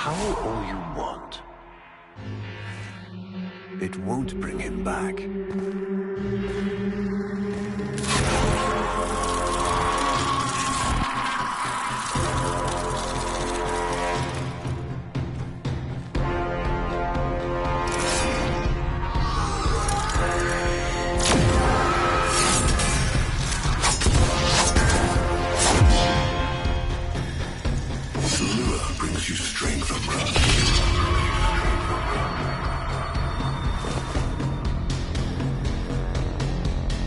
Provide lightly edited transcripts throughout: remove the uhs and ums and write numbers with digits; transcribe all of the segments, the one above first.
All you want. It won't bring him back.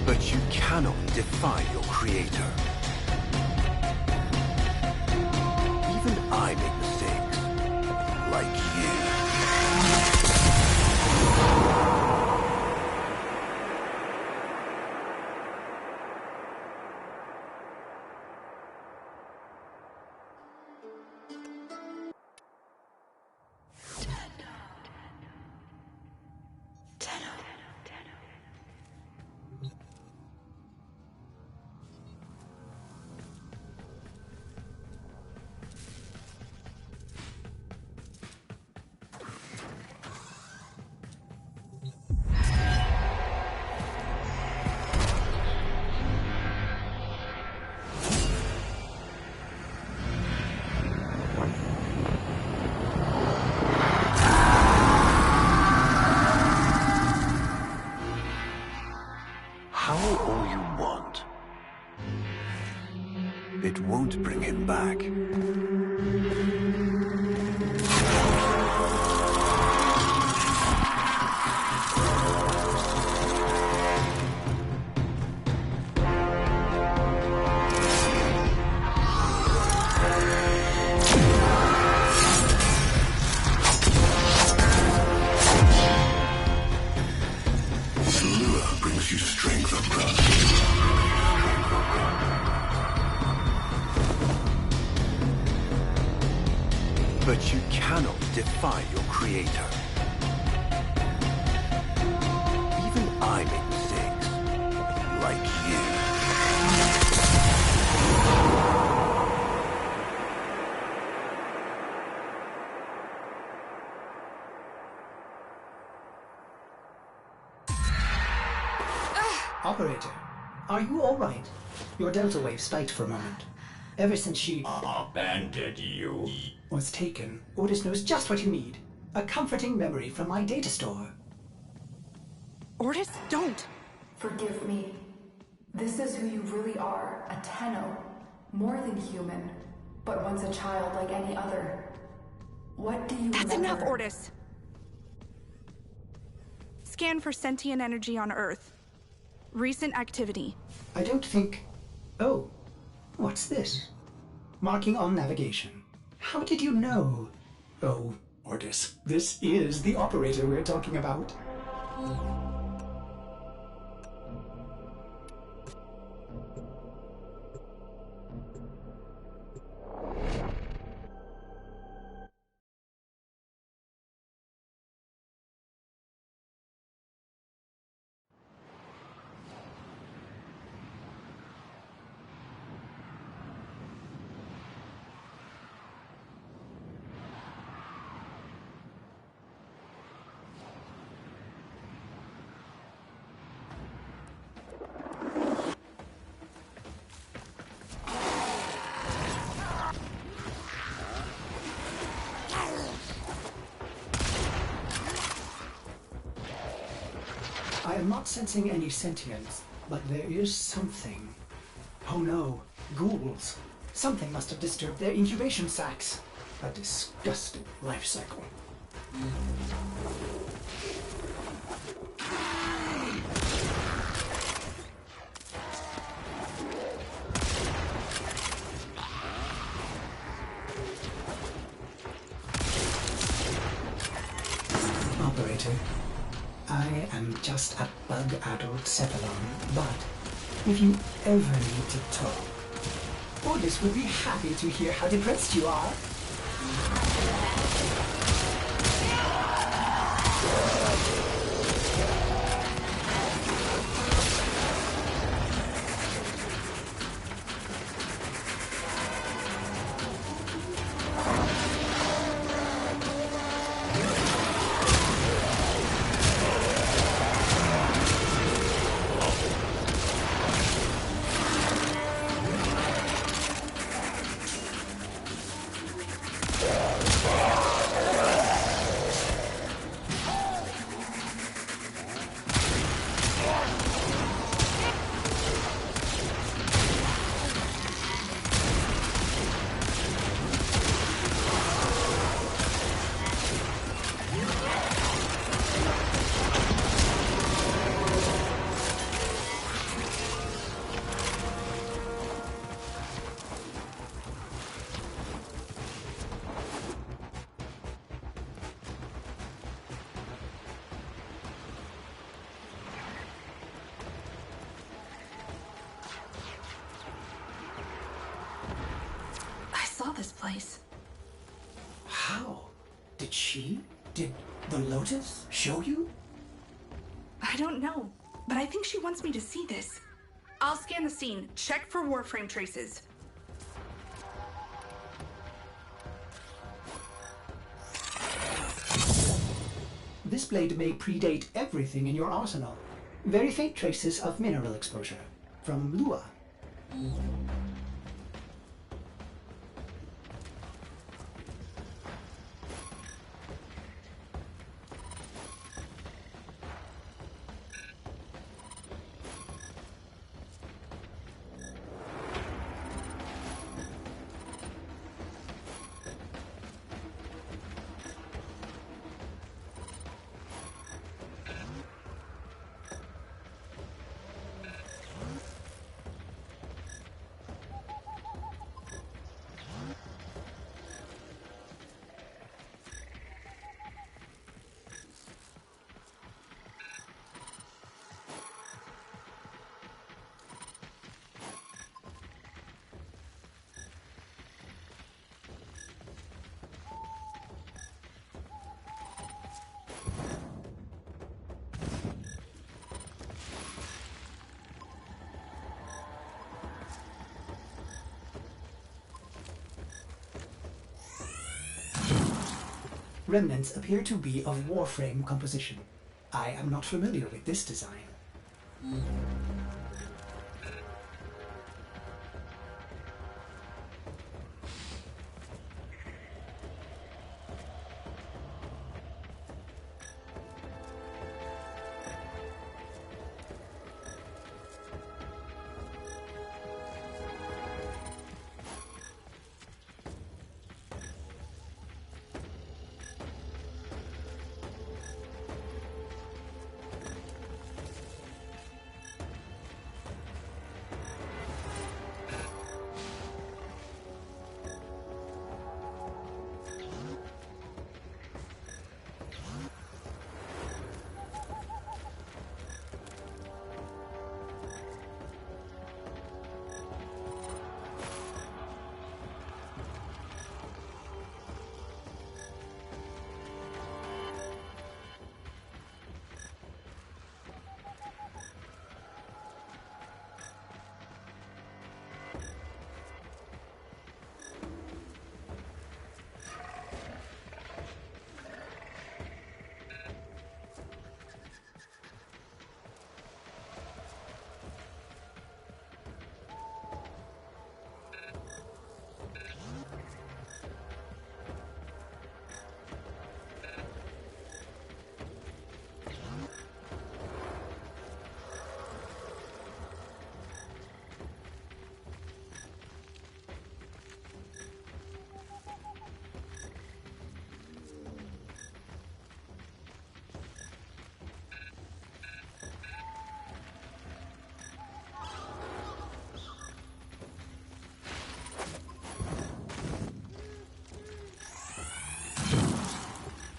But you cannot defy your creator. Even I make mistakes, like you. Howl all you want. It won't bring him back. Brings you strength of trust. But you cannot defy your creator. Even I make mistakes, like you. Operator, are you all right? Your delta wave spiked for a moment. Ever since she abandoned you. was taken, Ordis knows just what you need. A comforting memory from my data store. Ordis, don't! Forgive me. This is who you really are, a Tenno. More than human, but once a child like any other. What do you That's remember? enough, Ordis! Scan for sentient energy on Earth. Recent activity. I don't think... Oh, what's this? Marking on navigation. How did you know? Oh, Ordis, this is the operator we're talking about. I am not sensing any sentience, but there is something. Oh no, ghouls. Something must have disturbed their incubation sacs. A disgusting life cycle. just a bug-addled Cephalon, but if you ever need to talk, Ordis would be happy to hear how depressed you are. This place. How? Did the Lotus show you? I don't know, but I think she wants me to see this. I'll scan the scene, check for Warframe traces. This blade may predate everything in your arsenal. Very faint traces of mineral exposure. From Lua. Remnants appear to be of Warframe composition. I am not familiar with this design.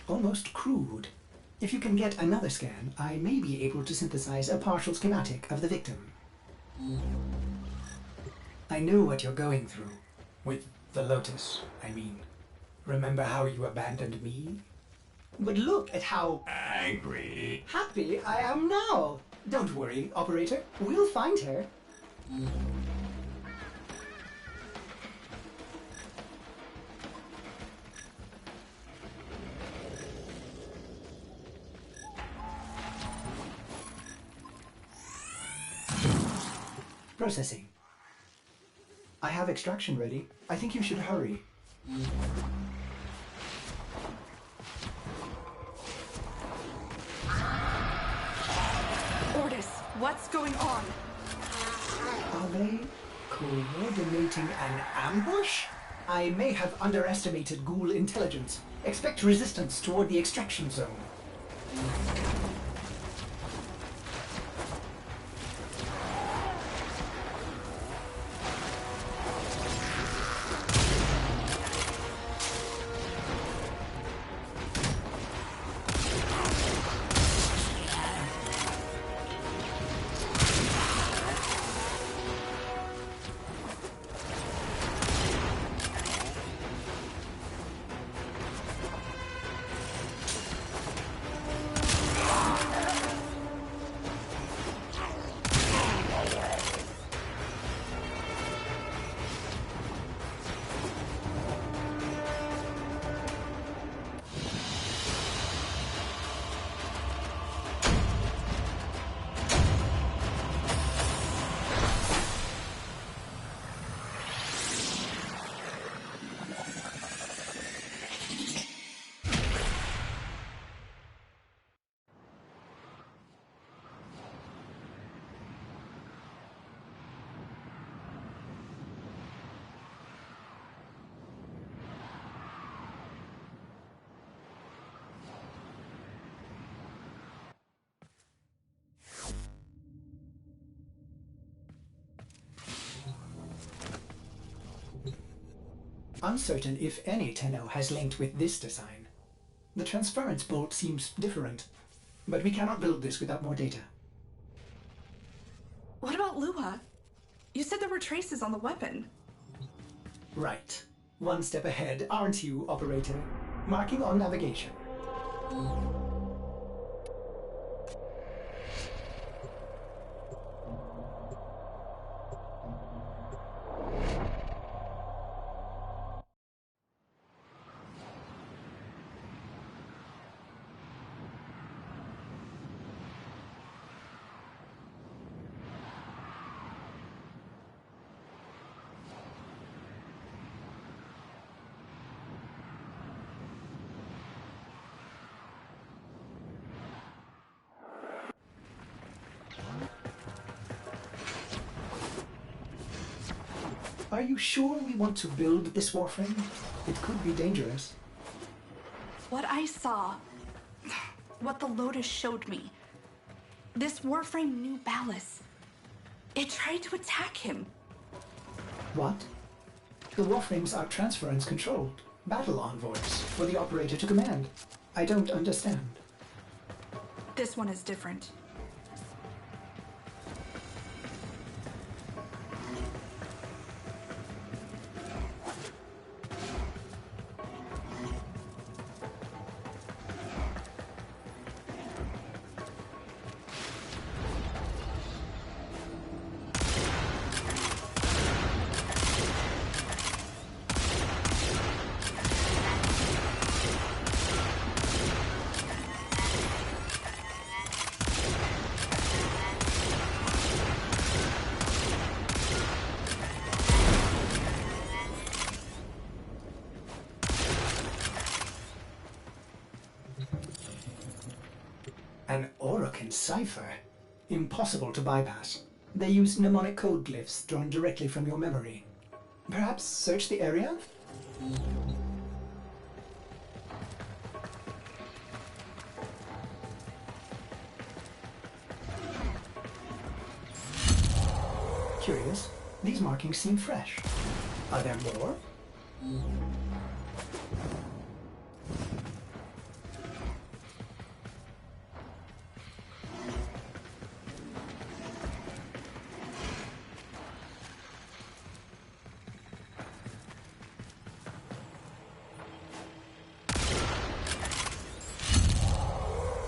Almost crude. If you can get another scan, I may be able to synthesize a partial schematic of the victim. I know what you're going through. With the Lotus, I mean. Remember how you abandoned me? But look at how Angry. happy I am now! Don't worry, operator. We'll find her. Processing. I have extraction ready. I think you should hurry. Ordis, what's going on? Are they coordinating an ambush? I may have underestimated ghoul intelligence. Expect resistance toward the extraction zone. Uncertain if any Tenno has linked with this design. The transference bolt seems different, but we cannot build this without more data. What about Lua? You said there were traces on the weapon. Right. One step ahead, aren't you, operator? Marking on navigation. Are you sure we want to build this warframe? It could be dangerous. What I saw, what the Lotus showed me, this warframe knew Ballas. It tried to attack him. What? The warframes are transference controlled. Battle envoys for the operator to command. I don't understand. This one is different. An Orokin cipher? Impossible to bypass. They use mnemonic code glyphs drawn directly from your memory. Perhaps search the area? Curious. These markings seem fresh. Are there more?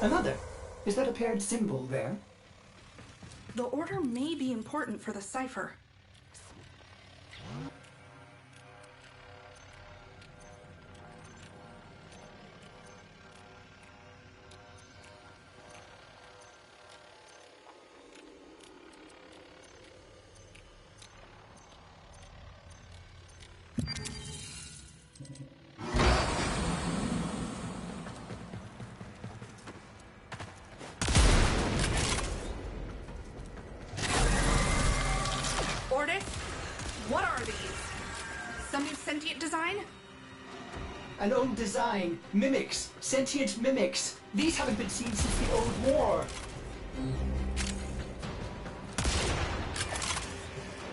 Another. Is that a paired symbol there? The order may be important for the cipher. Ordis, what are these? Some new sentient design? An old design. Mimics. Sentient mimics. These haven't been seen since the old war.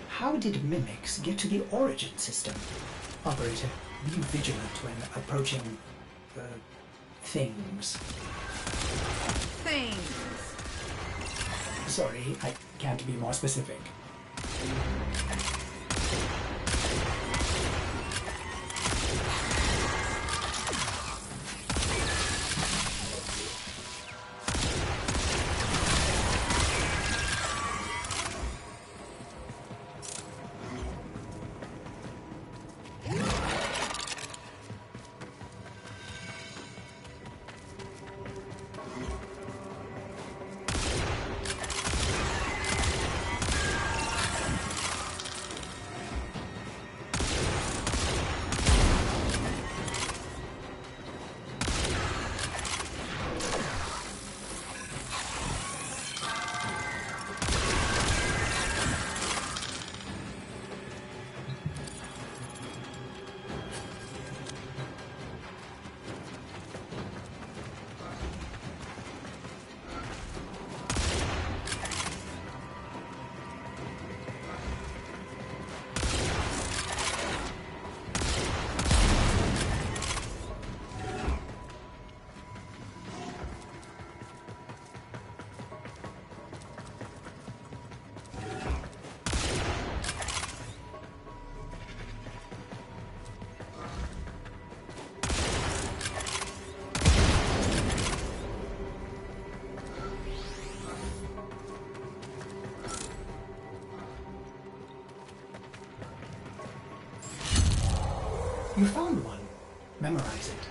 How did mimics get to the origin system? Operator, be vigilant when approaching, things. Things. Sorry, I can't be more specific. You found one. Memorize it.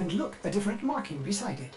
And look, a different marking beside it.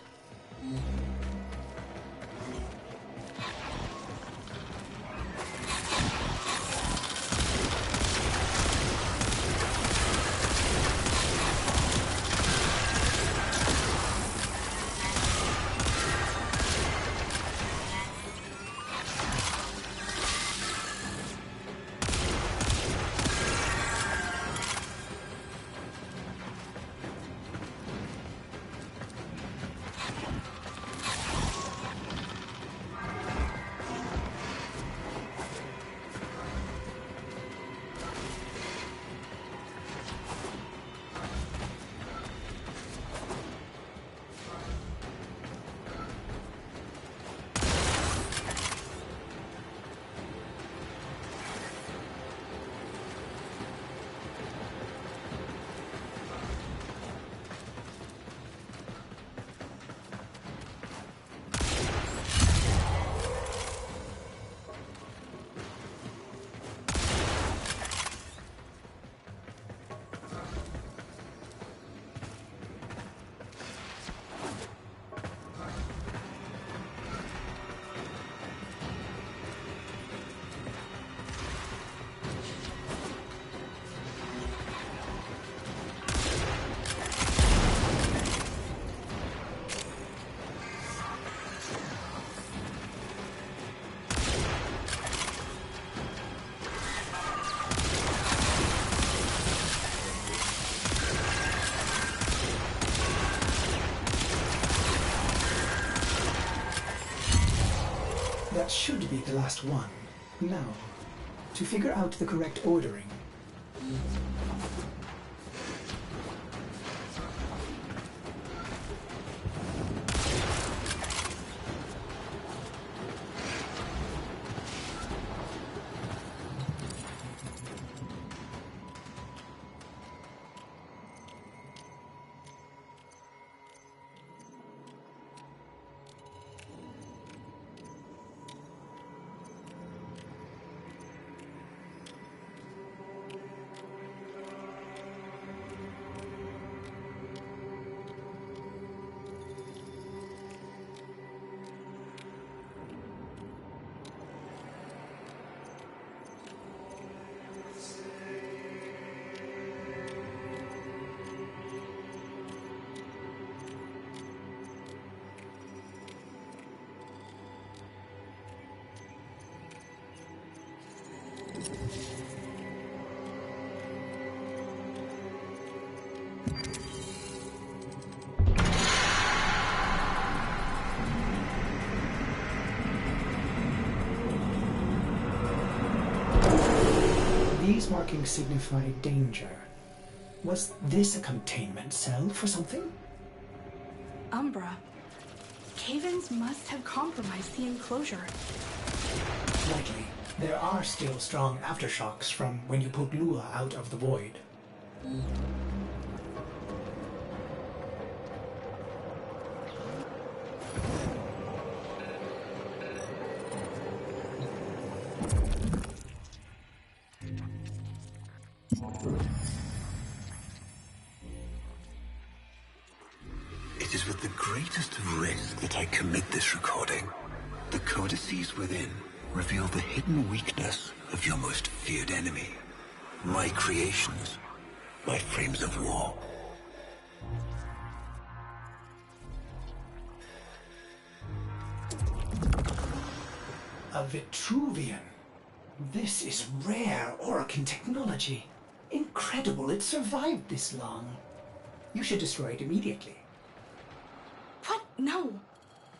That should be the last one. Now, to figure out the correct ordering. These markings signify danger. Was this a containment cell for something? Umbra. Cave-ins must have compromised the enclosure. Likely. There are still strong aftershocks from when you put Lua out of the void. It is with the greatest of risk that I commit this recording. The codices within reveal the hidden weakness of your most feared enemy. My creations, my frames of war. A Vitruvian. This is rare Orokin technology. Incredible it survived this long. You should destroy it immediately. What? No.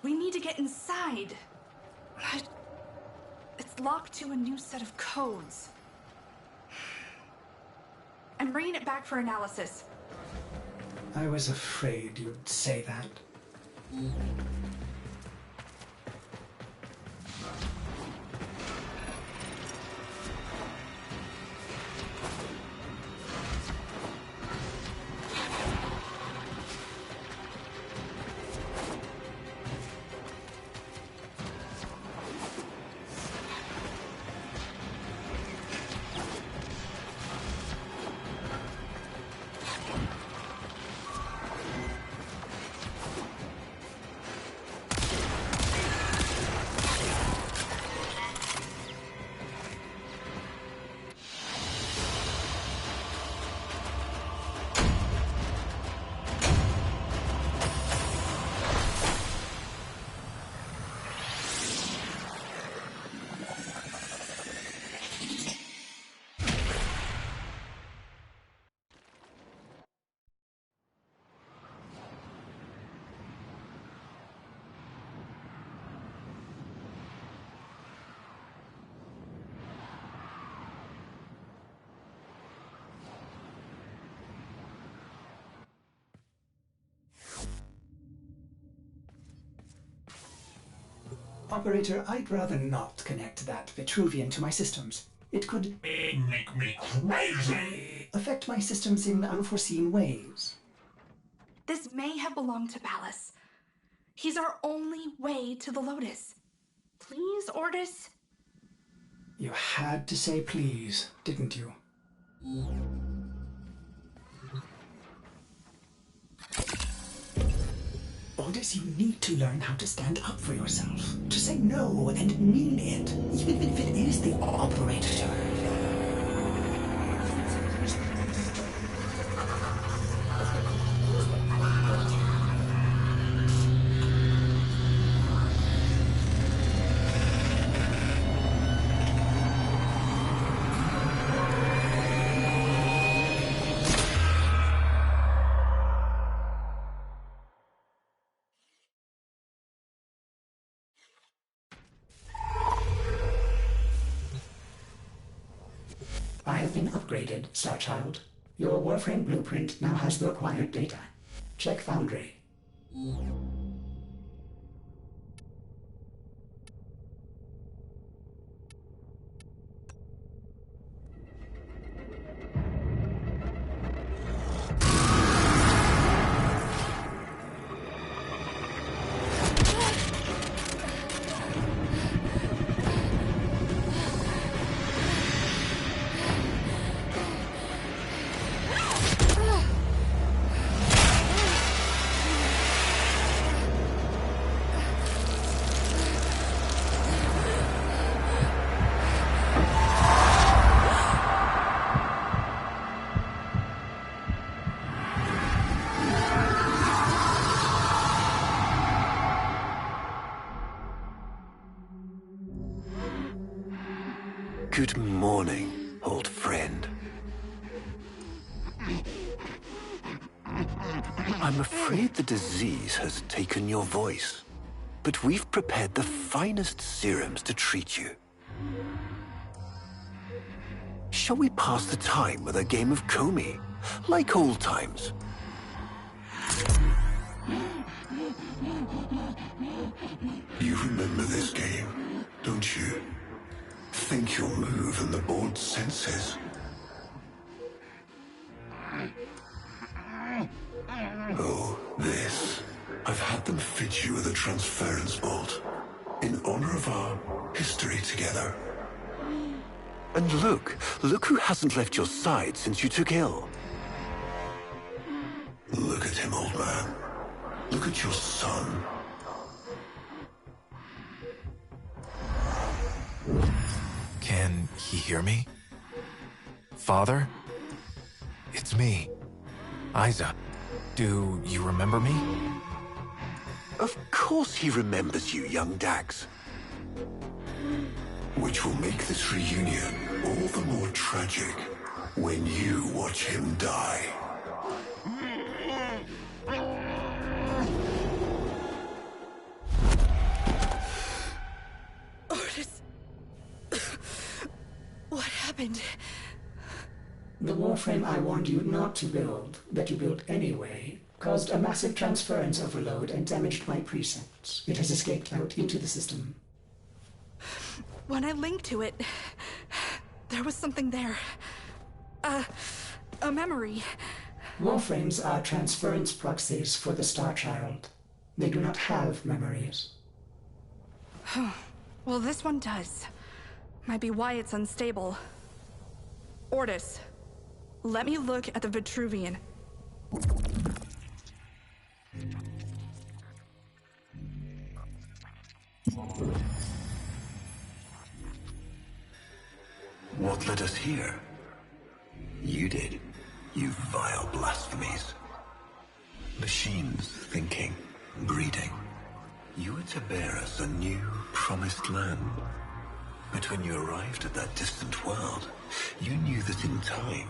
We need to get inside. It's locked to a new set of codes. I'm bringing it back for analysis. I was afraid you'd say that. Operator, I'd rather not connect that Vitruvian to my systems. It could Make me crazy. affect my systems in unforeseen ways. This may have belonged to Ballas. He's our only way to the Lotus. Please, Ordis? You had to say please, didn't you? Ordis, you need to learn how to stand up for yourself. To say no and mean it, even if it is the operator. I have been upgraded, Starchild. Your Warframe blueprint now has the required data. Check Foundry. Good morning, old friend. I'm afraid the disease has taken your voice, but we've prepared the finest serums to treat you. Shall we pass the time with a game of Komi, like old times? You remember this game, don't you? Think you'll move and the board senses. Oh, this. I've had them fit you with a transference bolt, in honor of our history together. And look who hasn't left your side since you took ill. Look at him, old man. Look at your son. Can he hear me? Father? It's me, Isa. Do you remember me? Of course he remembers you, young Dax. Which will make this reunion all the more tragic when you watch him die. Ordis. What happened? The Warframe I warned you not to build, that you built anyway, caused a massive transference overload and damaged my presets. It has escaped out into the system. When I linked to it, there was something there. A memory. Warframes are transference proxies for the Starchild. They do not have memories. Well, this one does. Might be why it's unstable. Ordis, let me look at the Vitruvian. What led us here? You did, you vile blasphemies. Machines thinking, breeding. You were to bear us a new, promised land. But when you arrived at that distant world, you knew that in time,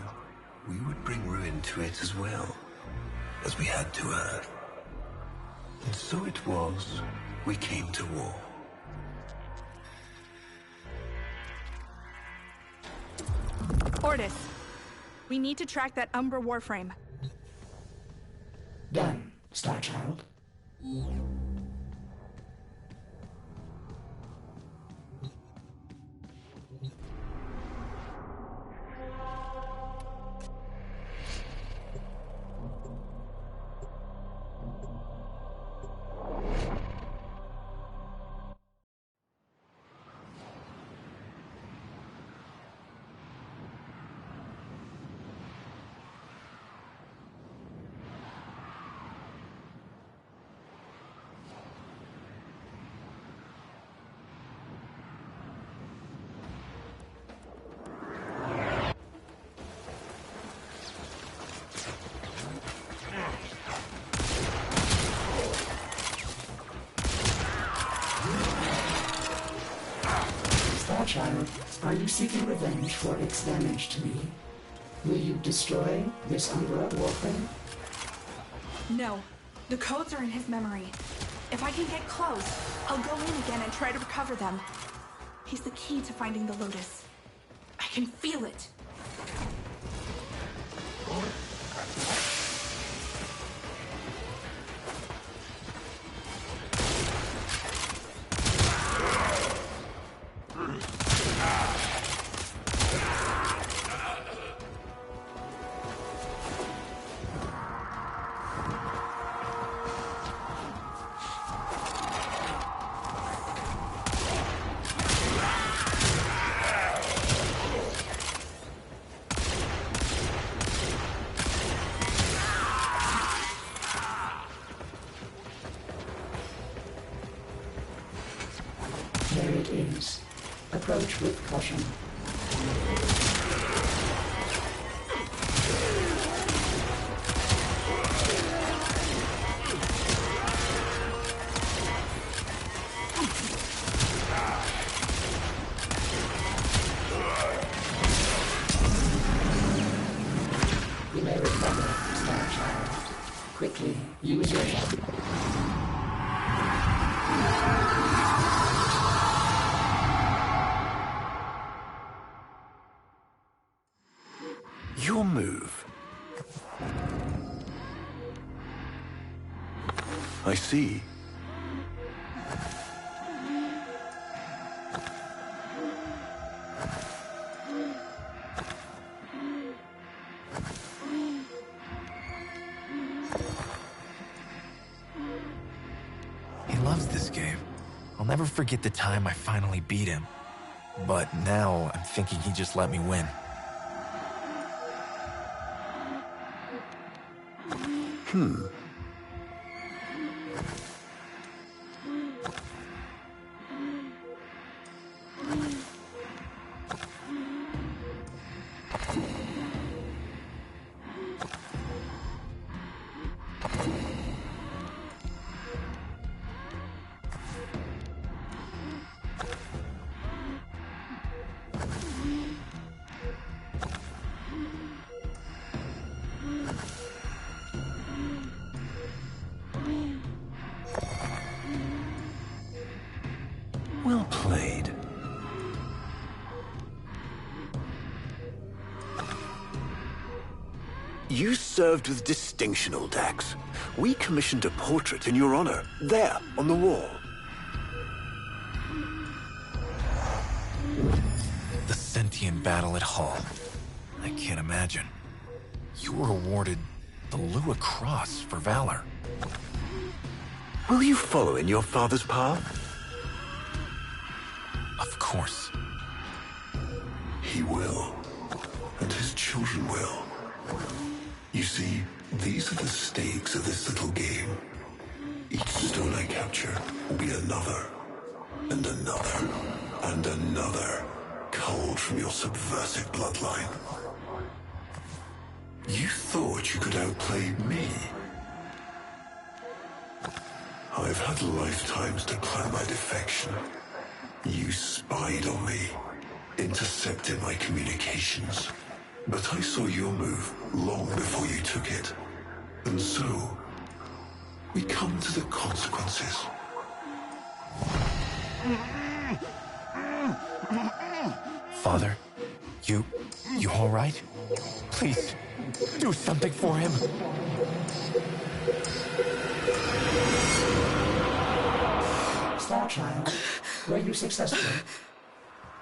we would bring ruin to it as well, as we had to Earth. And so it was, we came to war. Ordis, we need to track that Umbra Warframe. Done, Starchild. Starchild, are you seeking revenge for its damage to me? Will you destroy this Umbra warframe? No. The codes are in his memory. If I can get close, I'll go in again and try to recover them. He's the key to finding the Lotus. I can feel it. There it is. Approach with caution. You may recover, Starchild. Quickly, use your weapon. Your move. I see. He loves this game. I'll never forget the time I finally beat him. But now I'm thinking he just let me win. Well played. You served with distinction, Uldax. We commissioned a portrait in your honor, there, on the wall. The sentient battle at Hull. I can't imagine. You were awarded the Lua Cross for valor. Will you follow in your father's path? Of course. He will, and his children will. You see, these are the stakes of this little game. Each stone I capture will be another, and another, and another, culled from your subversive bloodline. You thought you could outplay me? I've had lifetimes to plan my defection. You spied on me, intercepted my communications. But I saw your move long before you took it. And so, we come to the consequences. Father, you all right? Please, do something for him. Starchild, were you successful?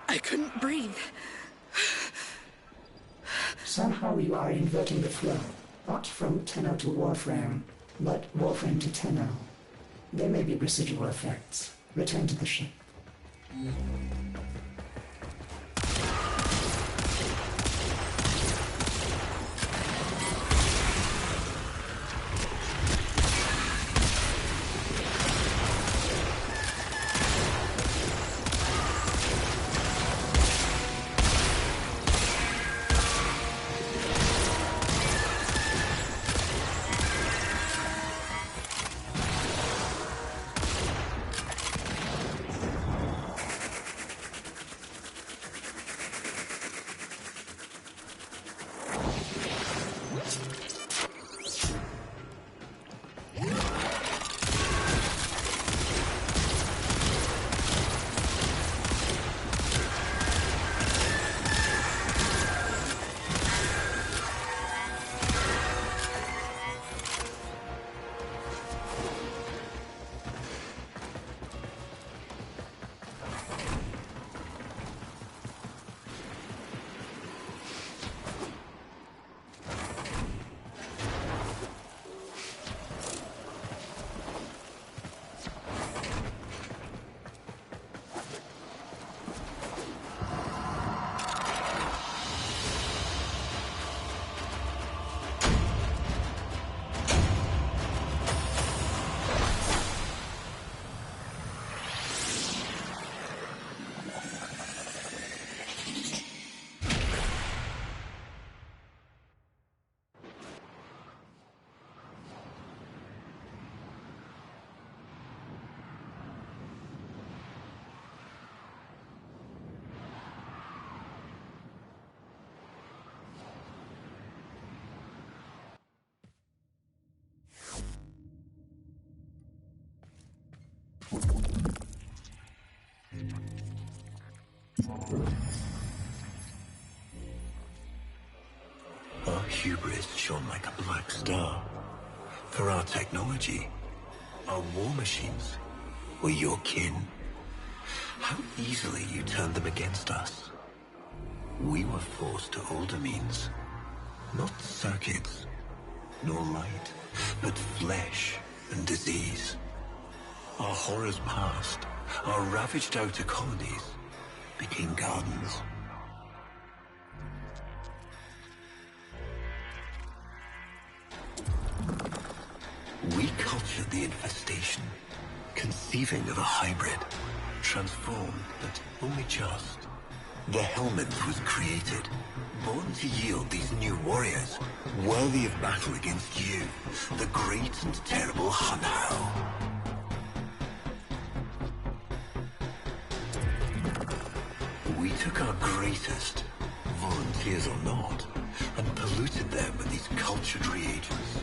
I couldn't breathe. Somehow you are inverting the flow. Not from Tenno to Warframe, but Warframe to Tenno. There may be residual effects. Return to the ship. Our hubris shone like a black star. For our technology, our war machines were your kin. How easily you turned them against us. We were forced to older means. Not circuits, nor light, but flesh and disease. Our horrors passed. Our ravaged outer colonies became gardens. We cultured the infestation, conceiving of a hybrid, transformed, but only just. The Helminth was created, born to yield these new warriors, worthy of battle against you, the great and terrible Hun Hao. We took our greatest, volunteers or not, and polluted them with these cultured reagents.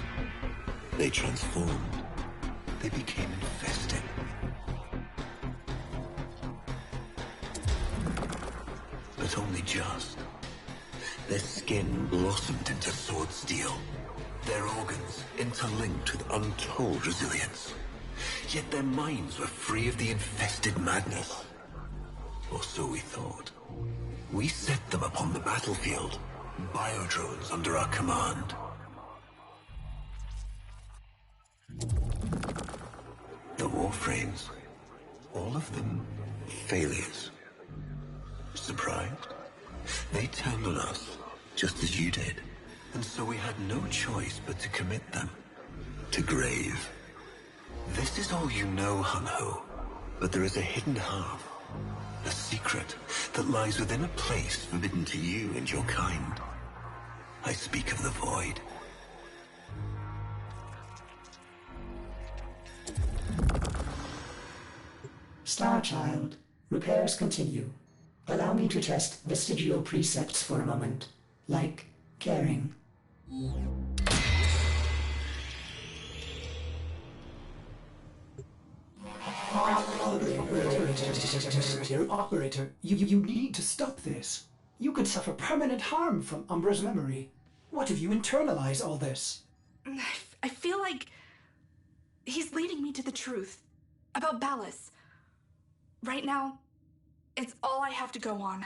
They transformed. They became infested. But only just. Their skin blossomed into sword steel. Their organs interlinked with untold resilience. Yet their minds were free of the infested madness. Or so we thought. We set them upon the battlefield, biodrones under our command. The warframes, all of them failures. Surprised? They turned on us, just as you did. And so we had no choice but to commit them to grave. This is all you know, Hun Ho, but there is a hidden half, a secret that lies within a place forbidden to you and your kind. I speak of the Void. Starchild, repairs continue. Allow me to test vestigial precepts for a moment, like caring. Operator, you need to stop this. You could suffer permanent harm from Umbra's memory. What if you internalize all this? I feel like he's leading me to the truth about Ballas. Right now, it's all I have to go on.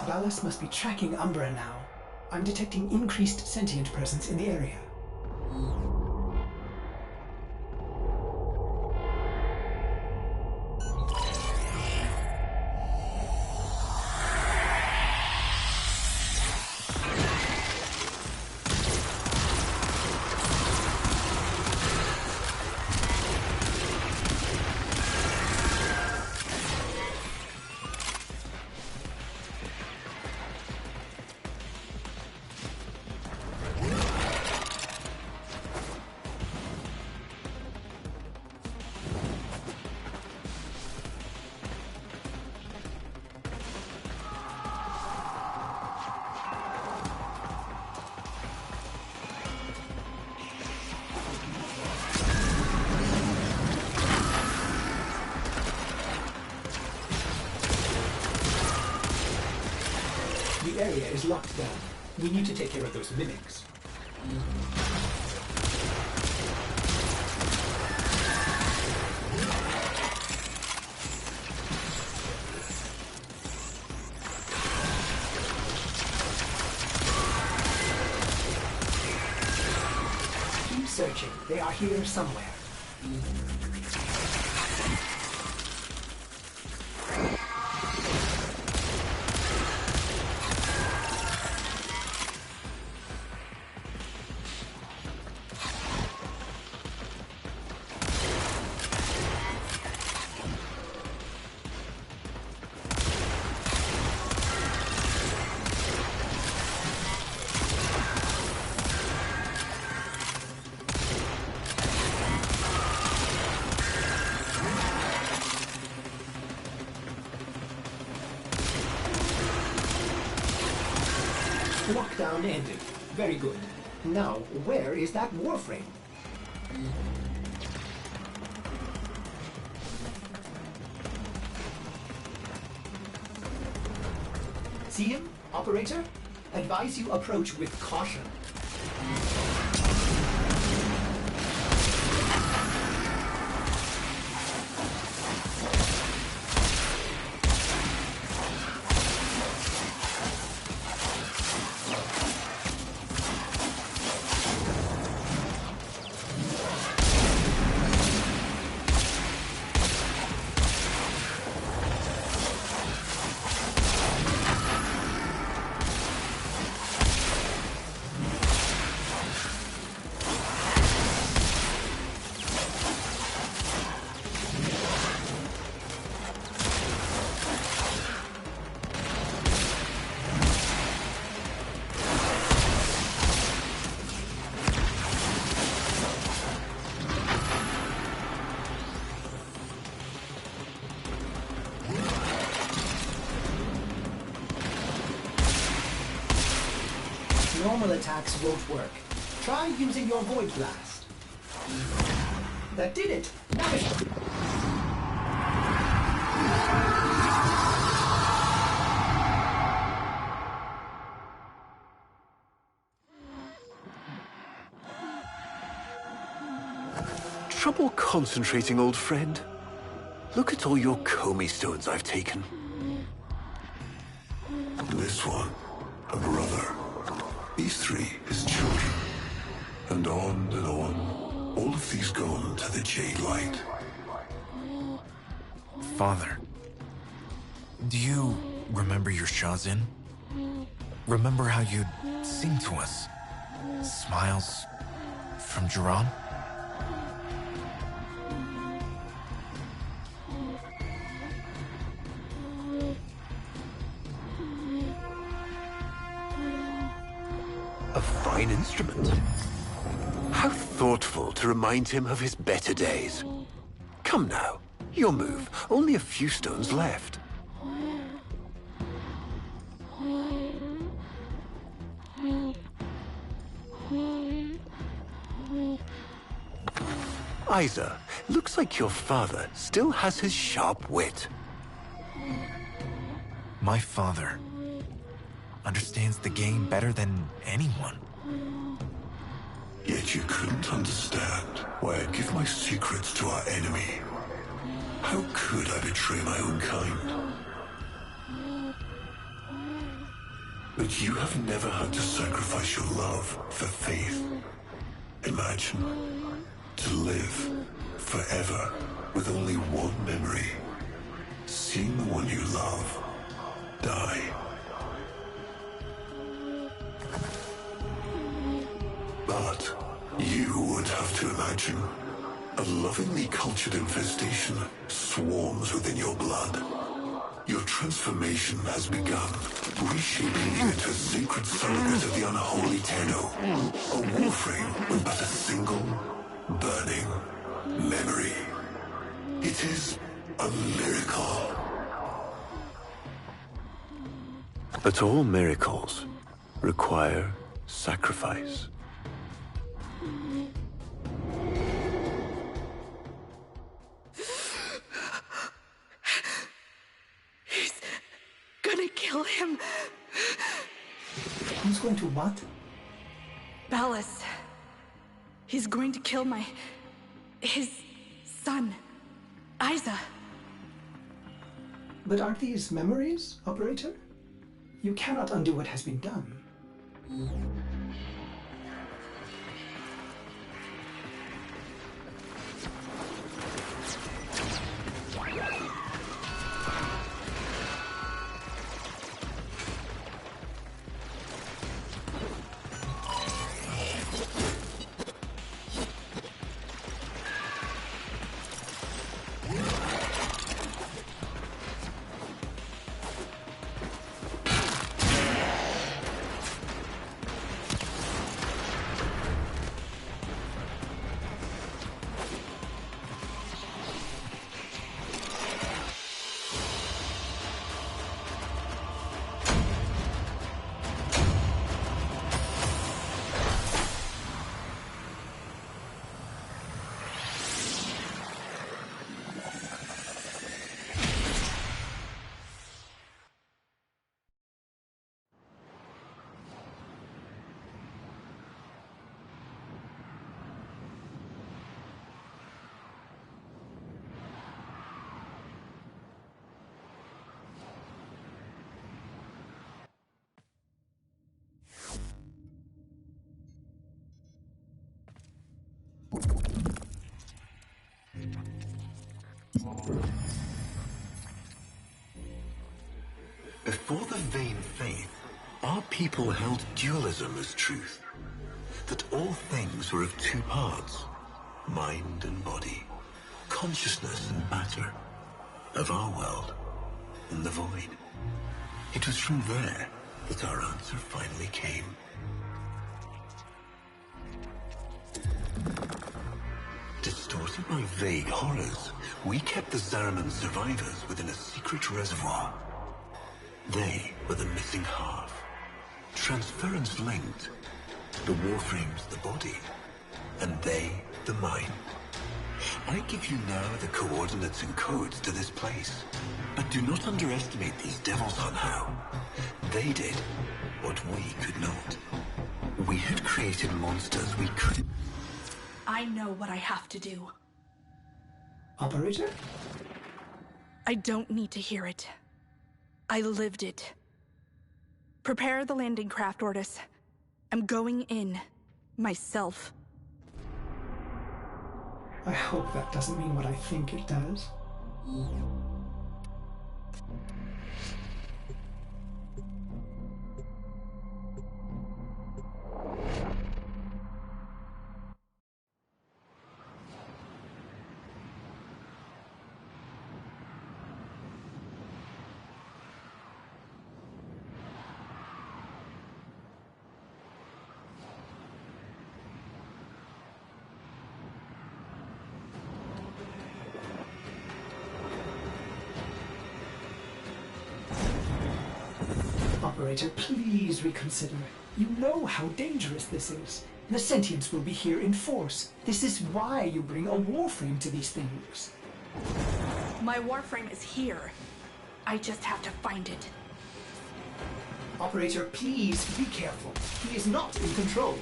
Ballas must be tracking Umbra now. I'm detecting increased sentient presence in the area. The area is locked down. We need to take care of those mimics. Keep searching. They are here somewhere. Lockdown ended. Very good. Now, where is that warframe? See him, operator? Advise you approach with caution. Normal attacks won't work. Try using your Void Blast. That did it! Nice! Trouble concentrating, old friend? Look at all your Comey stones I've taken. This one, a brother. These three, his children. And on, all of these gone to the Jade Light. Father, do you remember your Shazin? Remember how you'd sing to us? Smiles from Jiran? A fine instrument. How thoughtful to remind him of his better days. Come now, your move. Only a few stones left. Isa, looks like your father still has his sharp wit. My father understands the game better than anyone. Yet you couldn't understand why I give my secrets to our enemy. How could I betray my own kind? But you have never had to sacrifice your love for faith. Imagine to live forever with only one memory. Seeing the one you love die. But you would have to imagine a lovingly cultured infestation swarms within your blood. Your transformation has begun, reshaping you into a sacred surrogate of the unholy Tenno. A warframe with but a single, burning memory. It is a miracle. But all miracles require sacrifice. He's gonna kill him. Who's going to what? Ballas. He's going to kill his son, Isa. But aren't these memories, operator? You cannot undo what has been done. Before the vain faith, our people held dualism as truth. That all things were of two parts, mind and body, consciousness and matter, of our world and the void. It was from there that our answer finally came. Distorted by vague horrors, we kept the Zariman survivors within a secret reservoir. They were the missing half. Transference linked. The Warframe's the body, and they the mind. I give you now the coordinates and codes to this place, but do not underestimate these devils on how. They did what we could not. We had created monsters we could... I know what I have to do. Operator? I don't need to hear it. I lived it. Prepare the landing craft, Ordis. I'm going in. Myself. I hope that doesn't mean what I think it does. Operator, please reconsider. You know how dangerous this is. The sentients will be here in force. This is why you bring a warframe to these things. My Warframe is here. I just have to find it. Operator, please be careful. He is not in control.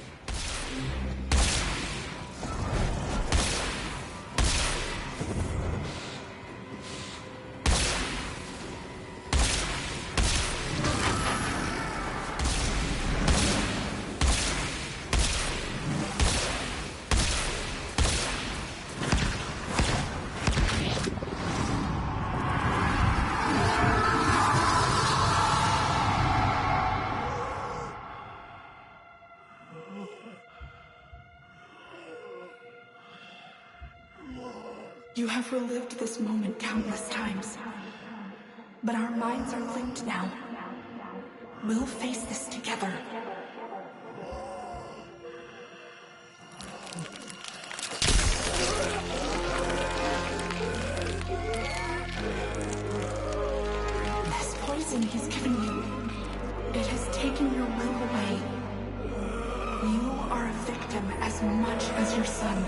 You have relived this moment countless times. But our minds are linked now. We'll face this together. This poison he's given you, it has taken your will away. You are a victim as much as your son.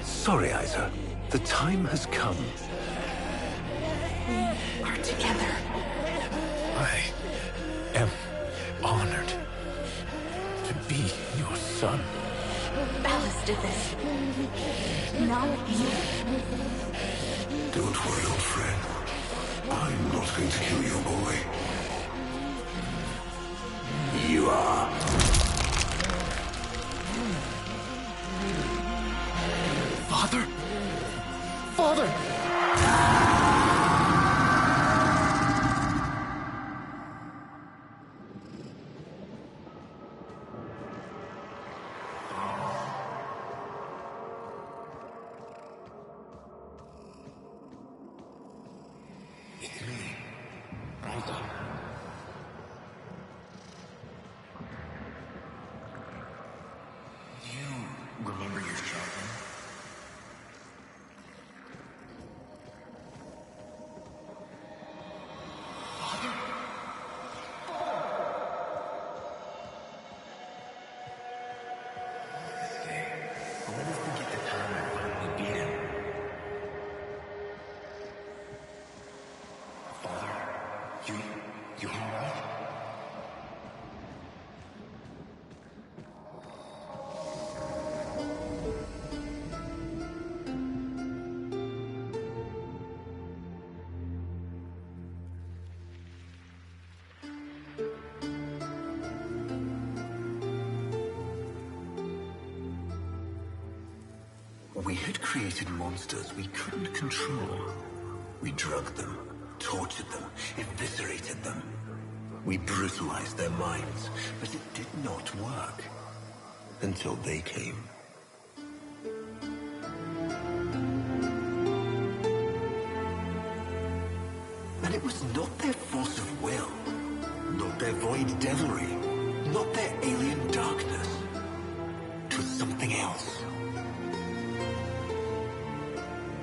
Sorry, Isa. The time has come. We are together. I am honored to be your son. Alice did this. Not you. Don't worry, old friend. I'm not going to kill your boy. You are. Father? Father! It's me, Raisa. You remember your sharpening? I'll never forget the time I finally beat him. Father, you alright? We had created monsters we couldn't control. We drugged them, tortured them, eviscerated them. We brutalized their minds, but it did not work. Until they came. And it was not their force of will, not their void devilry, not their alien darkness. It was something else.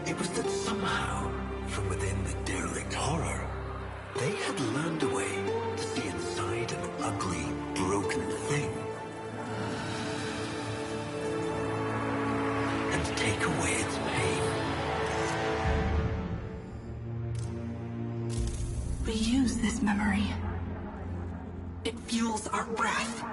It was that somehow, from within the derelict horror, they had learned a way to see inside an ugly, broken thing. And take away its pain. We use this memory. It fuels our wrath.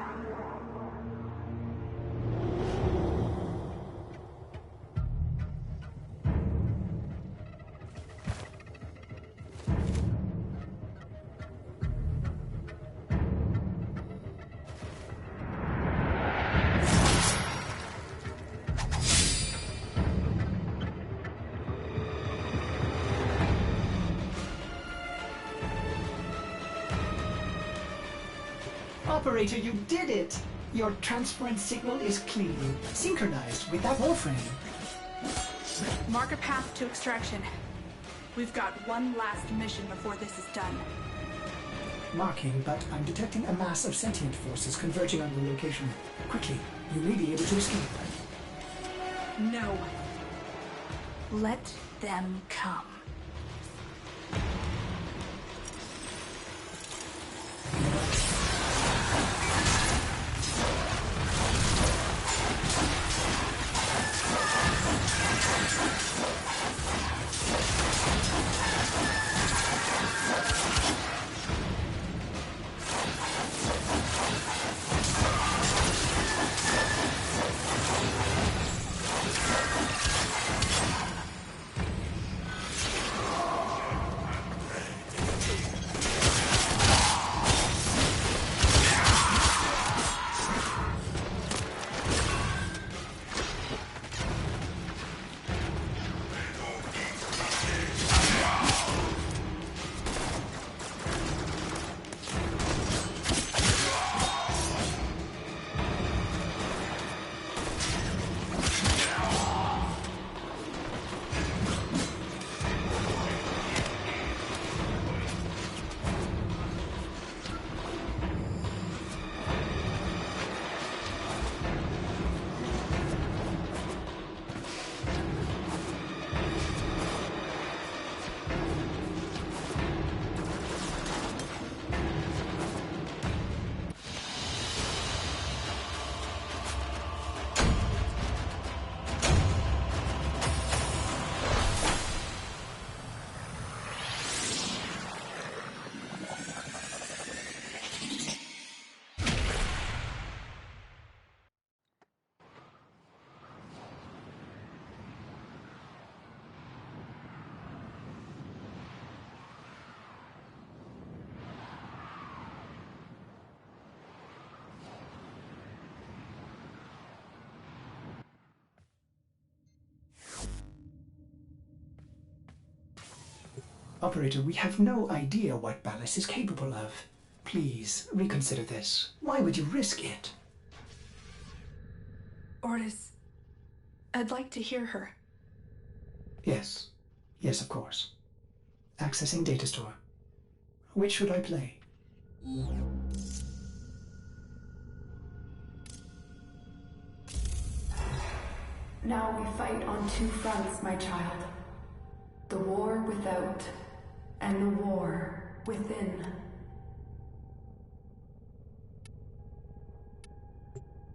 Operator, you did it! Your transference signal is clean, synchronized with that warframe. Mark a path to extraction. We've got one last mission before this is done. Marking, but I'm detecting a mass of sentient forces converging on your location. Quickly, you may be able to escape. No. Let them come. Operator, we have no idea what Ballas is capable of. Please, reconsider this. Why would you risk it? Ordis, I'd like to hear her. Yes. Yes, of course. Accessing data store. Which should I play? Now we fight on two fronts, my child. The war without, and the war within.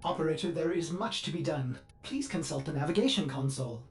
Operator, there is much to be done. Please consult the navigation console.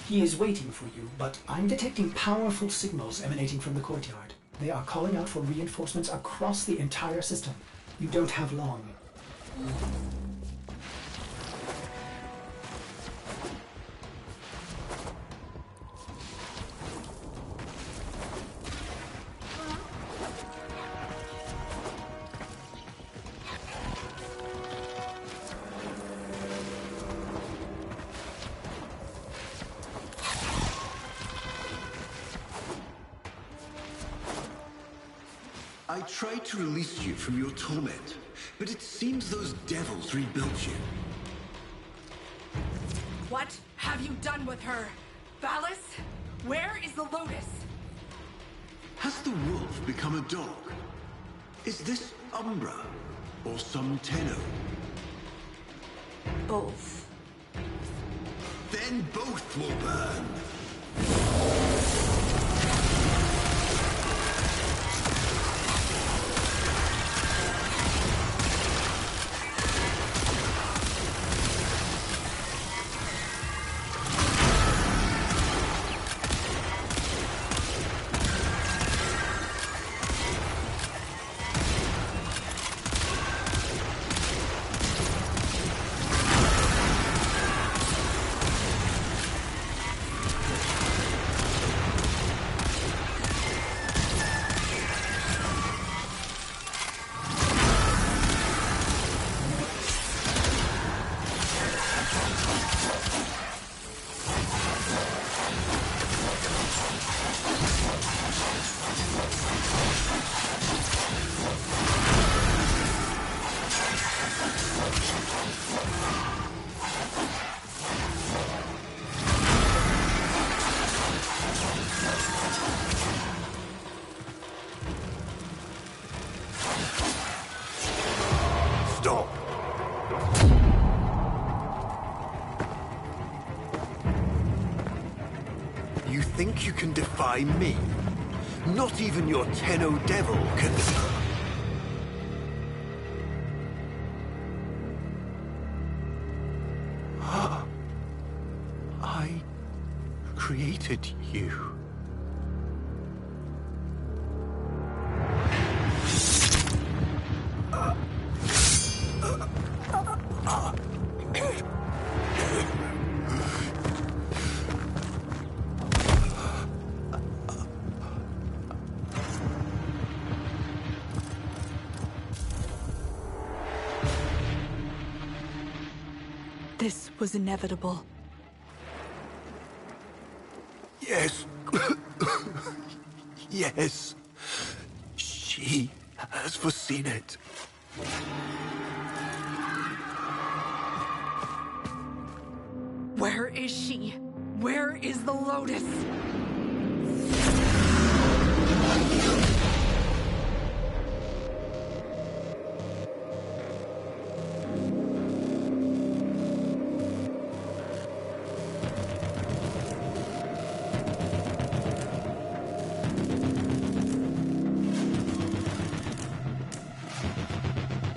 He is waiting for you, but I'm detecting powerful signals emanating from the courtyard. They are calling out for reinforcements across the entire system. You don't have long. I tried to release you from your torment, but it seems those devils rebuilt you. What have you done with her? Valis? Where is the Lotus? Has the wolf become a dog? Is this Umbra or some Tenno? Both. Then both will burn. Stop! You think you can defy me? Not even your Tenno devil can. I created you. This was inevitable. Yes. Yes. She has foreseen it. Where is she? Where is the Lotus?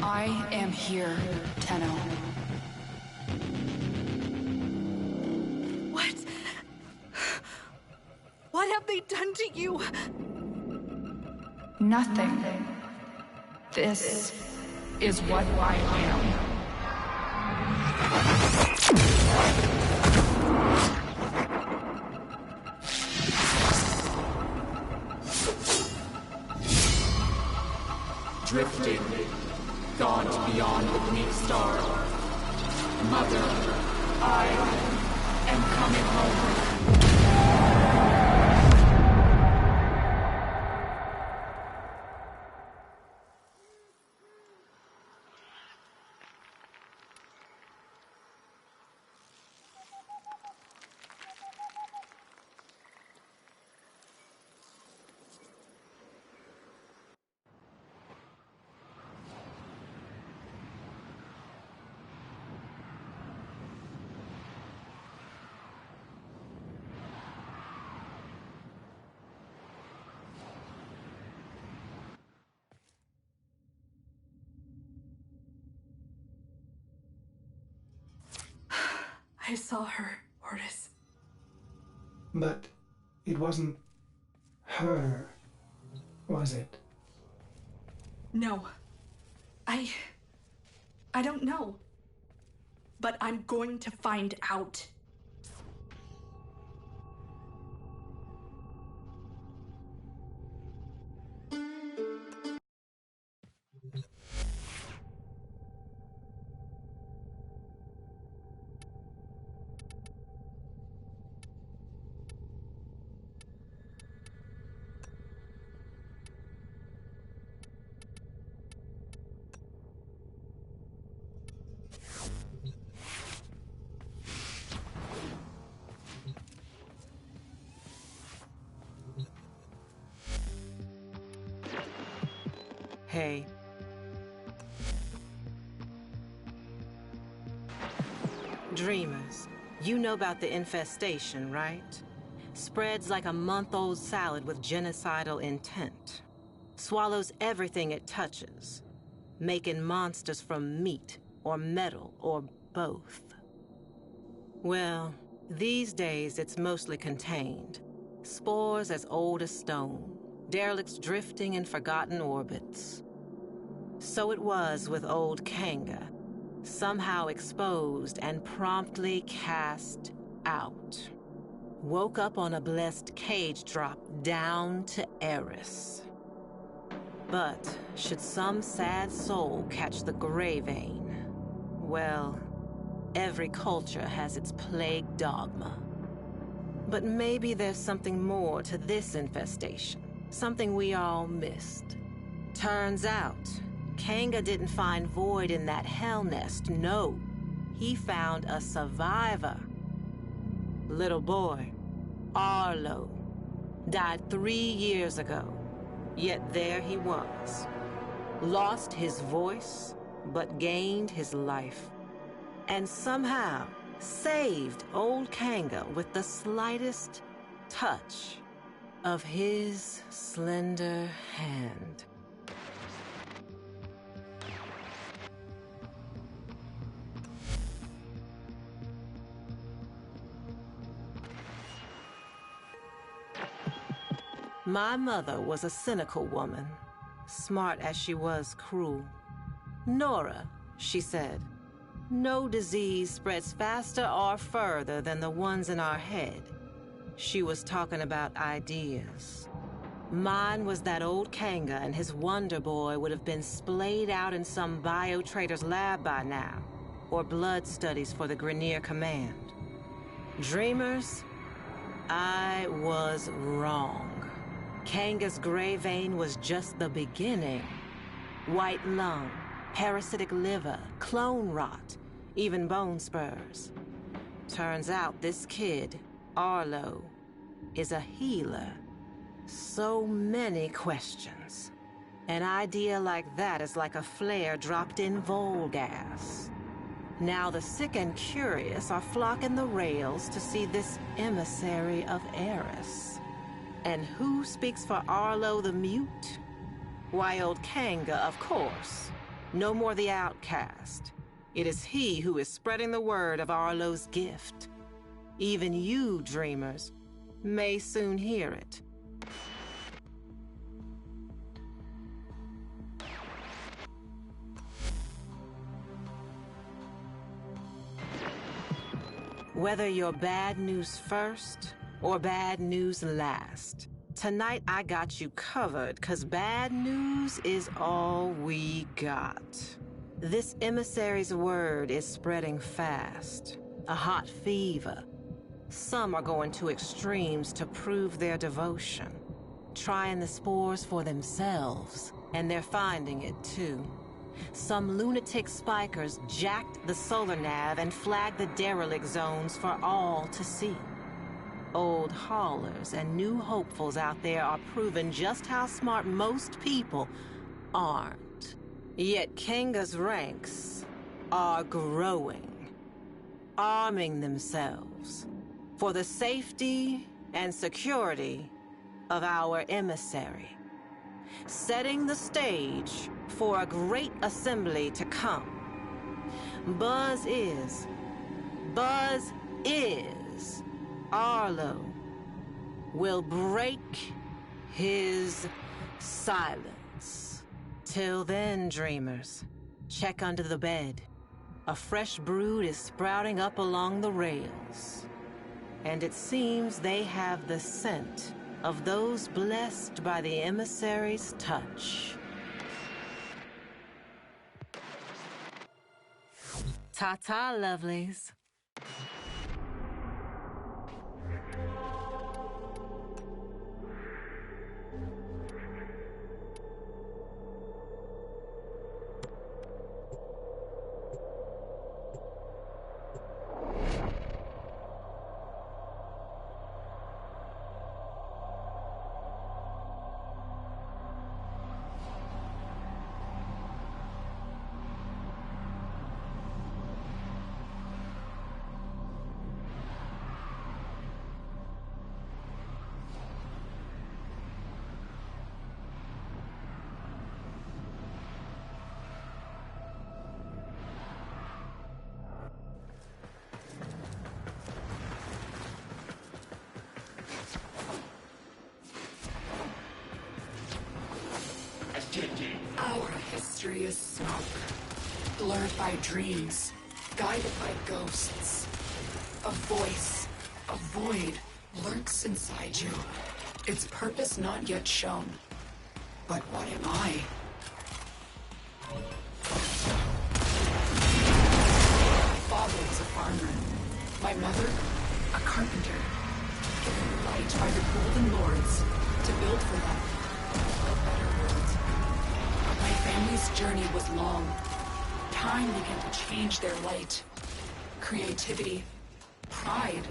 I am here, Tenno. What? What have they done to you? Nothing. This is what I am. Drifting, gaunt beyond the bleak star. Mother, I am coming home. I saw her, Ordis. But it wasn't her, was it? No. I don't know. But I'm going to find out. Hey. Dreamers, you know about the infestation, right? Spreads like a month-old salad with genocidal intent. Swallows everything it touches, making monsters from meat or metal or both. Well, these days it's mostly contained. Spores as old as stone. Derelicts drifting in forgotten orbits. So it was with old Kanga, somehow exposed and promptly cast out. Woke up on a blessed cage drop down to Eris. But should some sad soul catch the gray vein, well, every culture has its plague dogma. But maybe there's something more to this infestation. Something we all missed. Turns out, Kanga didn't find Void in that hell nest, no. He found a survivor. Little boy, Arlo, died 3 years ago. Yet there he was. Lost his voice, but gained his life. And somehow saved old Kanga with the slightest touch of his slender hand. My mother was a cynical woman, smart as she was cruel. Nora, she said, no disease spreads faster or further than the ones in our head. She was talking about ideas. Mine was that old Kanga and his Wonder Boy would have been splayed out in some bio-trader's lab by now, or blood studies for the Grineer Command. Dreamers, I was wrong. Kanga's gray vein was just the beginning. White lung, parasitic liver, clone rot, even bone spurs. Turns out this kid, Arlo, is a healer. So many questions. An idea like that is like a flare dropped in Volgas. Now the sick and curious are flocking the rails to see this emissary of Eris. And who speaks for Arlo the Mute? Why, old Kanga, of course. No more the outcast. It is he who is spreading the word of Arlo's gift. Even you, dreamers, may soon hear it. Whether you're bad news first or bad news last, tonight I got you covered, 'cause bad news is all we got. This emissary's word is spreading fast. A hot fever. Some are going to extremes to prove their devotion, trying the spores for themselves, and they're finding it too. Some lunatic spikers jacked the solar nav and flagged the derelict zones for all to see. Old haulers and new hopefuls out there are proving just how smart most people aren't. Yet Kanga's ranks are growing, arming themselves for the safety and security of our emissary, setting the stage for a great assembly to come. Buzz is Arlo will break his silence. Till then, dreamers, check under the bed. A fresh brood is sprouting up along the rails. And it seems they have the scent of those blessed by the emissary's touch. Ta-ta, lovelies. Our history is smoke, blurred by dreams, guided by ghosts. A voice, a void, lurks inside you, its purpose not yet shown. But what am I? My father was a farmer. My mother, a carpenter. Given light by the Golden Lords to build for them a better world. My family's journey was long. Time began to change their light. Creativity, pride,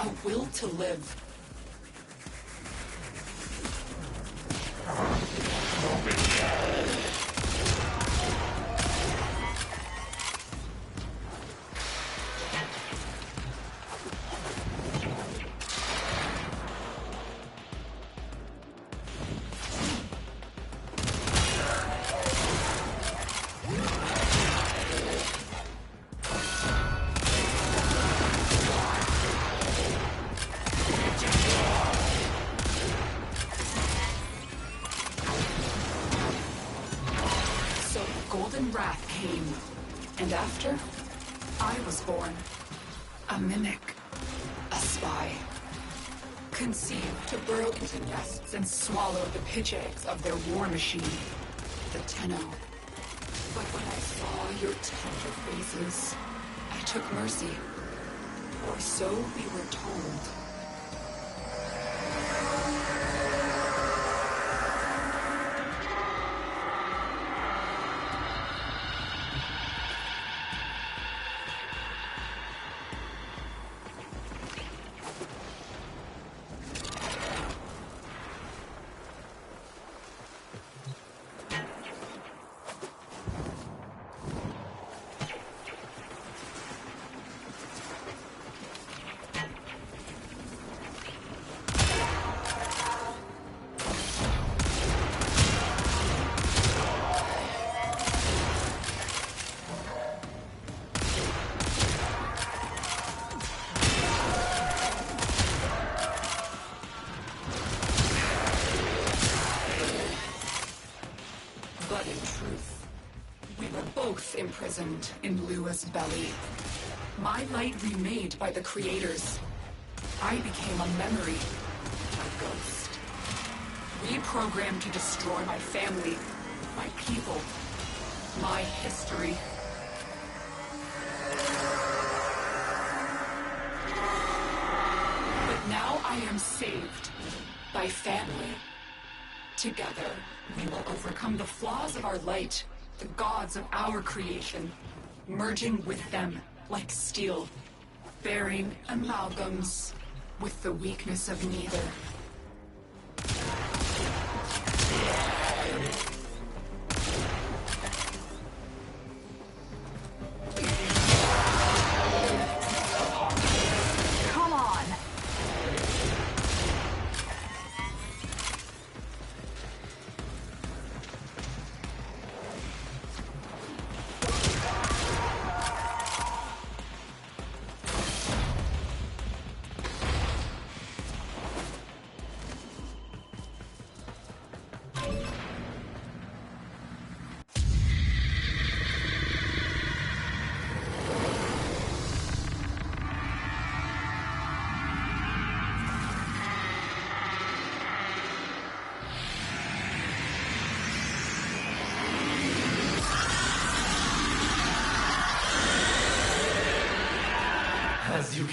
a will to live. Golden Wrath came, and after, I was born. A mimic, a spy. Conceived to burrow into nests and swallow the pitch eggs of their war machine, the Tenno. But when I saw your tender faces, I took mercy. Or so we were told. But in truth, we were both imprisoned in Lua's belly. My light remade by the creators. I became a memory, a ghost. Reprogrammed to destroy my family, my people, my history. But now I am saved by family. Together, we will overcome the flaws of our light, the gods of our creation, merging with them like steel, bearing amalgams with the weakness of neither. Come on!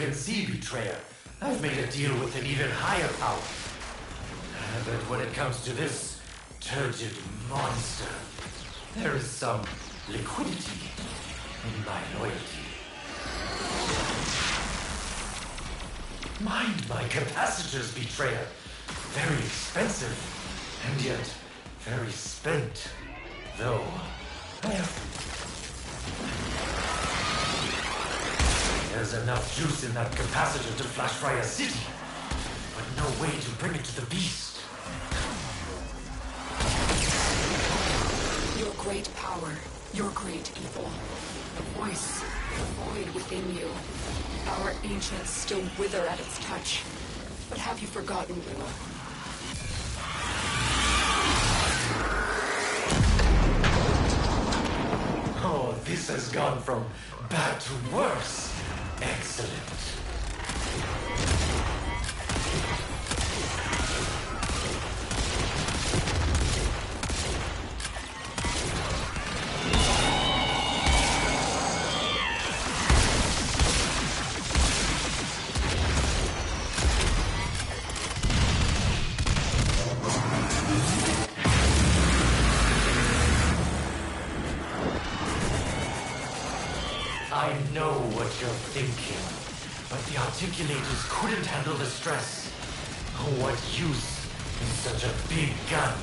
can see, Betrayer, I've made a deal with an even higher power. But when it comes to this turgid monster, there is some liquidity in my loyalty. Mind my capacitors, Betrayer. Very expensive, and yet very spent. Though, there's enough juice in that capacitor to flash fry a city, but no way to bring it to the beast. Your great power, your great evil. The voice, the void within you. Our ancients still wither at its touch. But have you forgotten, Lua? Oh, this has gone from bad to worse. Excellent. I know what you're thinking, but the articulators couldn't handle the stress. What use is such a big gun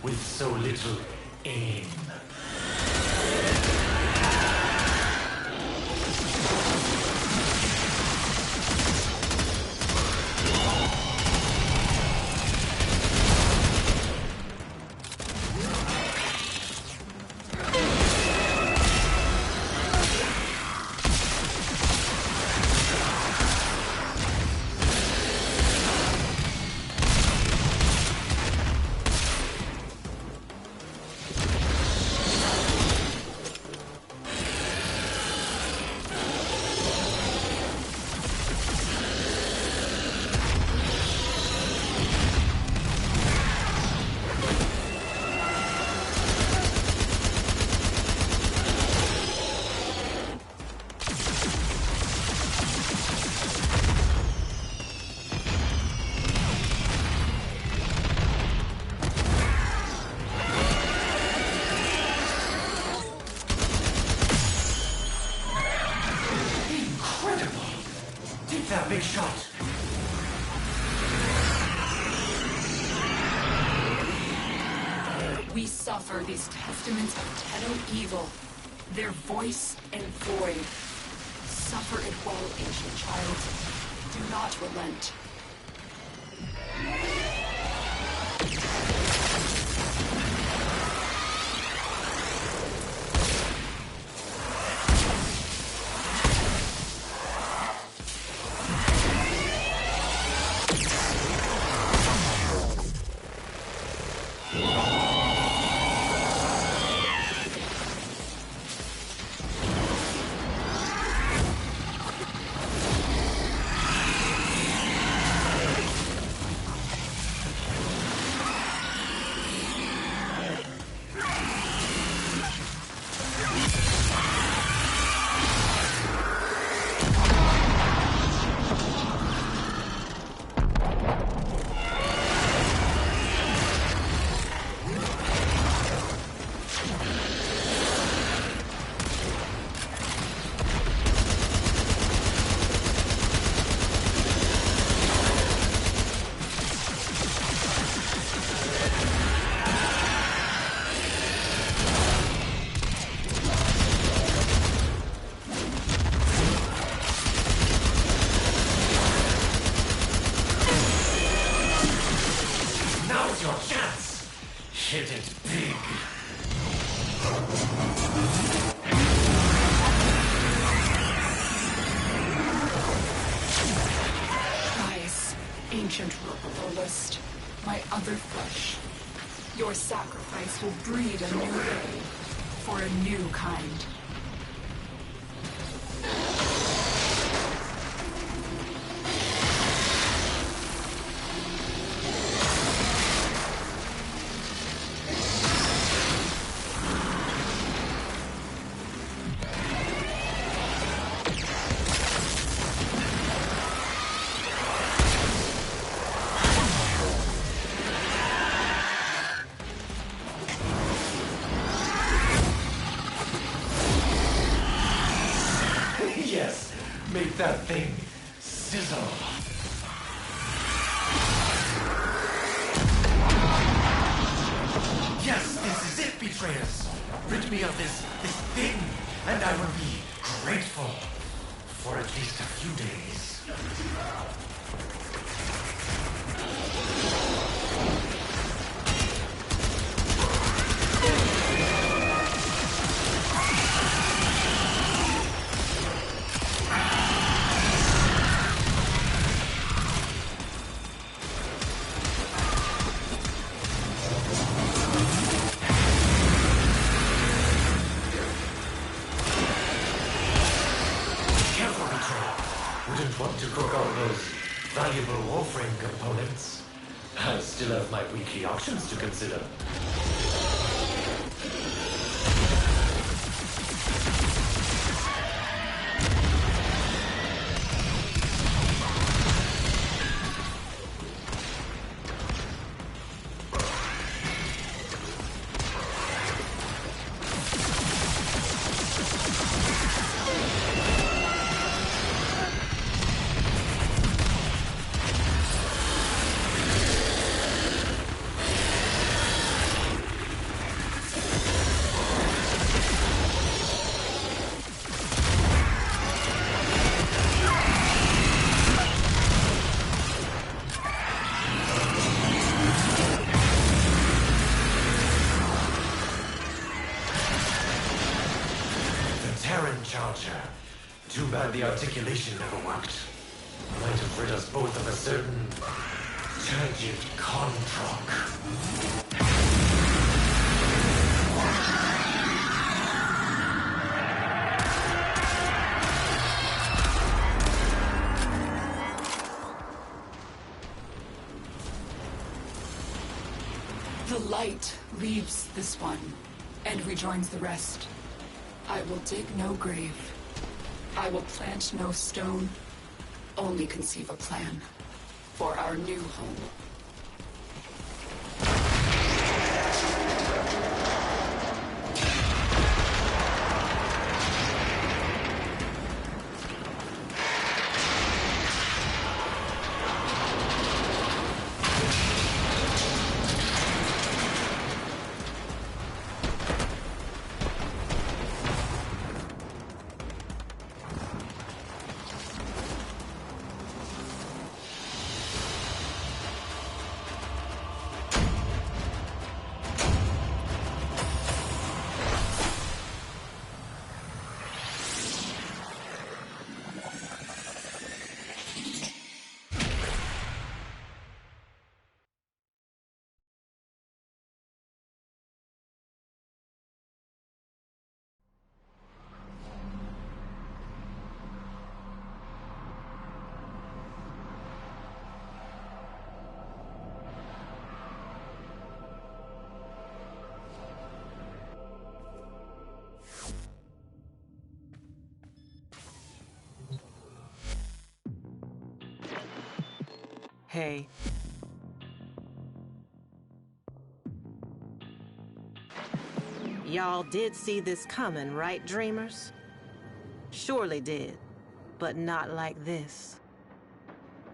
with so little aim? That big shot. We suffer these testaments of Tenno evil, their voice and void. Suffer it well, ancient child. Do not relent. Hit it big. Gaius, ancient Robolist, my other flesh. Your sacrifice will breed a new day for a new kind. that thing sizzle. Yes, this is it, betrayers. Rid me of this thing, and I will be grateful for at least a few days. Wouldn't want to cook all those valuable Warframe components. I still have my weekly options to consider. Too bad the articulation never worked. Might have rid us both of a certain turgid Kontrok. The light leaves this one and rejoins the rest. I will dig no grave. I will plant no stone, only conceive a plan for our new home. Hey. Y'all did see this coming, right, dreamers? Surely did, but not like this.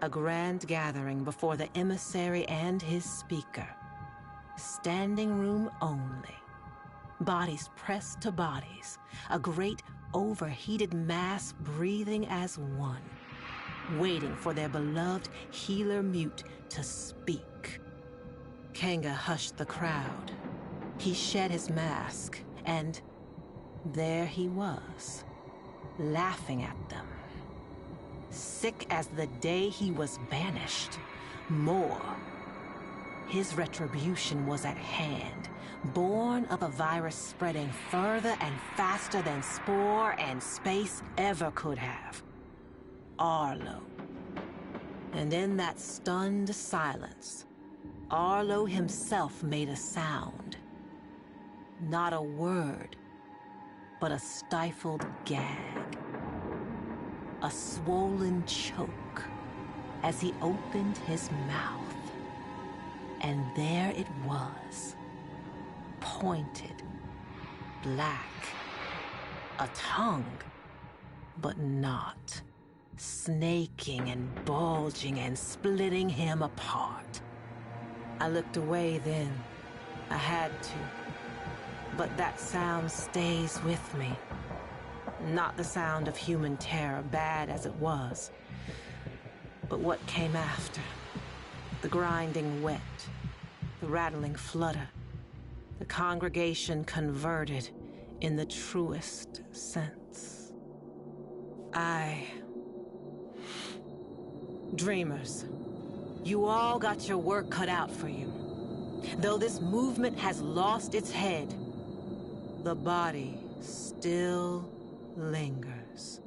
A grand gathering before the emissary and his speaker. Standing room only. Bodies pressed to bodies. A great overheated mass breathing as one. Waiting for their beloved healer mute to speak. Kanga hushed the crowd. He shed his mask, and there he was, laughing at them. Sick as the day he was banished. More. His retribution was at hand, born of a virus spreading further and faster than spore and space ever could have. Arlo. And in that stunned silence, Arlo himself made a sound. Not a word, but a stifled gag. A swollen choke as he opened his mouth. And there it was, pointed, black, a tongue, but not. snaking and bulging and splitting him apart. I looked away then. I had to. But that sound stays with me. Not the sound of human terror, bad as it was, but what came after. The grinding wet, the rattling flutter, the congregation converted in the truest sense. Dreamers, you all got your work cut out for you. Though this movement has lost its head, the body still lingers.